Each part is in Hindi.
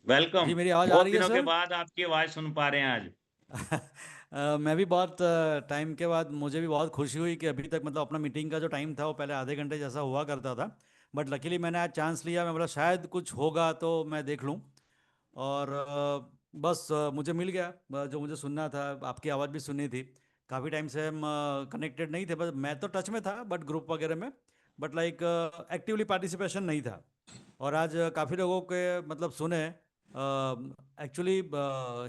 वेलकम। जी, मेरी आवाज़ आ बहुत रही है दिनों के सर? बाद आपकी आवाज़ सुन पा रहे हैं आज। मैं भी बहुत टाइम के बाद मुझे भी बहुत खुशी हुई कि अभी तक मतलब अपना मीटिंग का जो टाइम था वो पहले आधे घंटे जैसा हुआ करता था। बट लकीली मैंने आज चांस लिया, मैं बोला शायद कुछ होगा तो मैं देख लूँ। और बस मुझे मिल गया जो मुझे सुनना था। आपकी आवाज़ भी सुननी थी। काफ़ी टाइम से हम कनेक्टेड नहीं थे, बस मैं तो टच में था बट ग्रुप वगैरह में। बट लाइक एक्टिवली पार्टिसिपेशन नहीं था। और आज काफ़ी लोगों के मतलब सुने। एक्चुअली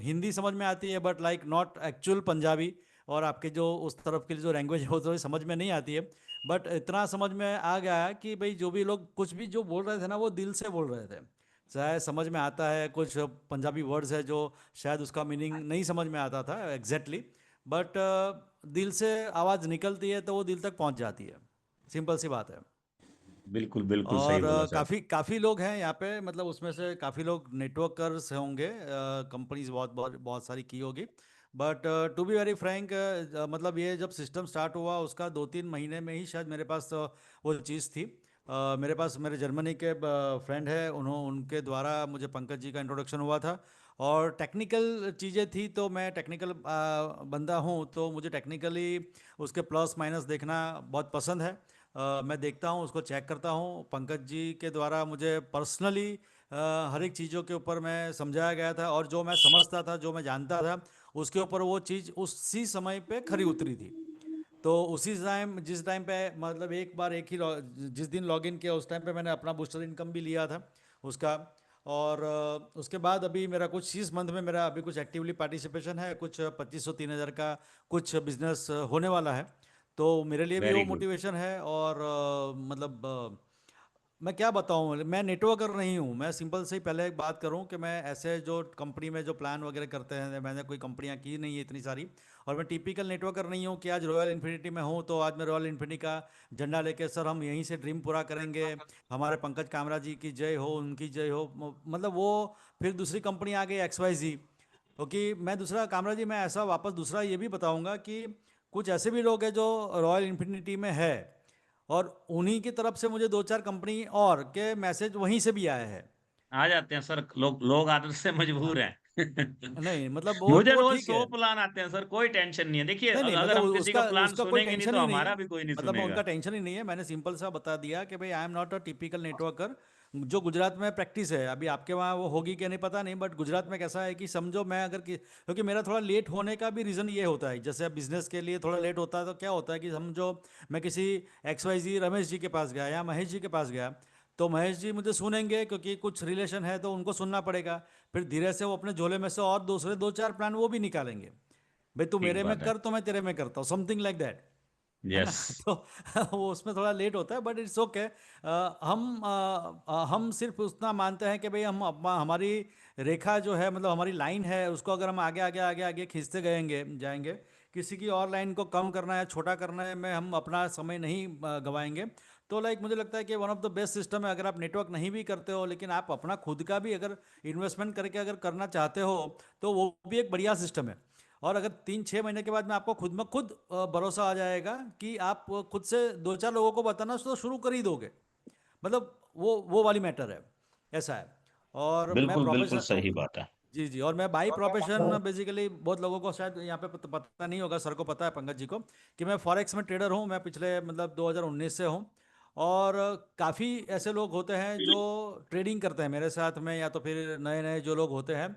हिंदी समझ में आती है but like not actual Punjabi. और आपके जो उस तरफ की जो लैंग्वेज है वो तो समझ में नहीं आती है। बट इतना समझ में आ गया कि भाई जो भी लोग कुछ भी जो बोल रहे थे ना वो दिल से बोल रहे थे। शायद समझ में आता है कुछ पंजाबी वर्ड्स है जो शायद उसका मीनिंग नहीं समझ में आता था एग्जैक्टली। बट दिल से आवाज़ निकलती है तो वो दिल तक पहुंच जाती है। सिंपल सी बात है। बिल्कुल, बिल्कुल सही और बोला सर। काफ़ी काफ़ी लोग हैं यहाँ पे, मतलब उसमें से काफ़ी लोग नेटवर्कर्स होंगे। कंपनीज बहुत बहुत बहुत सारी की होगी। But to be very frank, मतलब ये जब सिस्टम स्टार्ट हुआ उसका 2-3 महीने में ही शायद मेरे पास वो चीज़ थी। मेरे पास मेरे जर्मनी के फ्रेंड है, उनके द्वारा मुझे पंकज जी का इंट्रोडक्शन हुआ था। और टेक्निकल चीज़ें थी तो मैं टेक्निकल बंदा हूँ, तो मुझे टेक्निकली उसके प्लस माइनस देखना बहुत पसंद है। मैं देखता हूँ, उसको चेक करता हूँ। पंकज जी के द्वारा मुझे पर्सनली हर एक चीज़ों के ऊपर मैं समझाया गया था, और जो मैं समझता था, जो मैं जानता था, उसके ऊपर वो चीज़ उसी समय पे खरी उतरी थी। तो उसी टाइम, जिस टाइम पे मतलब एक बार एक ही जिस दिन लॉगिन किया उस टाइम पे मैंने अपना बूस्टर इनकम भी लिया था उसका। और उसके बाद अभी मेरा कुछ इस मंथ में मेरा अभी कुछ एक्टिवली पार्टिसिपेशन है, कुछ 2500-3000 का कुछ बिजनेस होने वाला है। तो मेरे लिए भी वो वेरी गुड। मोटिवेशन है। और मतलब मैं क्या बताऊं, मैं नेटवर्कर नहीं हूं। मैं सिंपल से ही पहले एक बात करूं कि मैं ऐसे जो कंपनी में जो प्लान वगैरह करते हैं, मैंने कोई कंपनियां की नहीं है इतनी सारी। और मैं टिपिकल नेटवर्कर नहीं हूं कि आज रॉयल इन्फिनिटी में हूं तो आज मैं रॉयल इन्फिनिटी का झंडा लेके सर हम यहीं से ड्रीम पूरा करेंगे, हमारे पंकज कामरा जी की जय हो, उनकी जय हो। मतलब वो फिर दूसरी कंपनी आ गई XYZ। क्योंकि मैं दूसरा कामरा जी, मैं ऐसा वापस दूसरा ये भी बताऊंगा कि कुछ ऐसे भी लोग हैं जो रॉयल इन्फिनिटी में है, और उन्हीं की तरफ से मुझे 2-4 कंपनी और के मैसेज वहीं से भी आए हैं। आ जाते हैं सर, लोग लोग आदत से मजबूर हैं। नहीं मतलब वो मुझे तो वो रोज़ ठीक 100 है। प्लान आते हैं सर, कोई टेंशन नहीं है। देखिए नहीं नहीं अगर मतलब हम किसी का उसका प्लान उसका कोई सुनेंगे नहीं टेंशन तो ही नहीं हमारा है। भी कोई नहीं मतलब सुनेगा। उनका टेंशन ही नहीं है। मैंने सिंपल सा बता दिया कि भाई I am not a typical networker. जो गुजरात में प्रैक्टिस है, अभी आपके वहाँ वो होगी कि नहीं पता नहीं, बट गुजरात में कैसा है कि समझो मैं अगर क्योंकि मेरा थोड़ा लेट होने का भी रीज़न ये होता है, जैसे अब बिजनेस के लिए थोड़ा लेट होता है तो क्या होता है कि समझो मैं किसी XYZ रमेश जी के पास गया या महेश जी के पास गया, तो महेश जी मुझे सुनेंगे क्योंकि कुछ रिलेशन है तो उनको सुनना पड़ेगा। फिर धीरे से वो अपने झोले में से और दूसरे 2-4 प्लान वो भी निकालेंगे। भाई तू ठीक मेरे में बात है। कर तो मैं तेरे में करता हूँ, समथिंग लाइक दैट। है ना? यस। तो वो उसमें थोड़ा लेट होता है बट इट्स ओके। हम सिर्फ उतना मानते हैं कि भाई हम हमारी रेखा जो है, मतलब हमारी लाइन है, उसको अगर हम आगे आगे आगे आगे खींचते गएंगे जाएंगे, किसी की और लाइन को कम करना है, छोटा करना है में हम अपना समय नहीं गवाएंगे। तो लाइक मुझे लगता है कि one of the best system है, अगर आप नेटवर्क नहीं भी करते हो लेकिन आप अपना खुद का भी अगर इन्वेस्टमेंट करके अगर करना चाहते हो तो वो भी एक बढ़िया सिस्टम है। और अगर 3-6 महीने के बाद में आपको खुद में खुद भरोसा आ जाएगा कि आप खुद से 2-4 लोगों को बताना तो शुरू कर ही दोगे। मतलब वो वाली मैटर है, ऐसा है। और मैं बिल्कुल, बिल्कुल प्रोफेशन, सही बात है। जी जी, और मैं बाई प्रोफेशन बेसिकली, बहुत लोगों को शायद यहाँ पे पता नहीं होगा, सर को पता है पंकज जी को, कि मैं फॉरेक्स में ट्रेडर हूँ। मैं पिछले मतलब 2019 से हूँ। और काफ़ी ऐसे लोग होते हैं जो ट्रेडिंग करते हैं मेरे साथ में, या तो फिर नए नए जो लोग होते हैं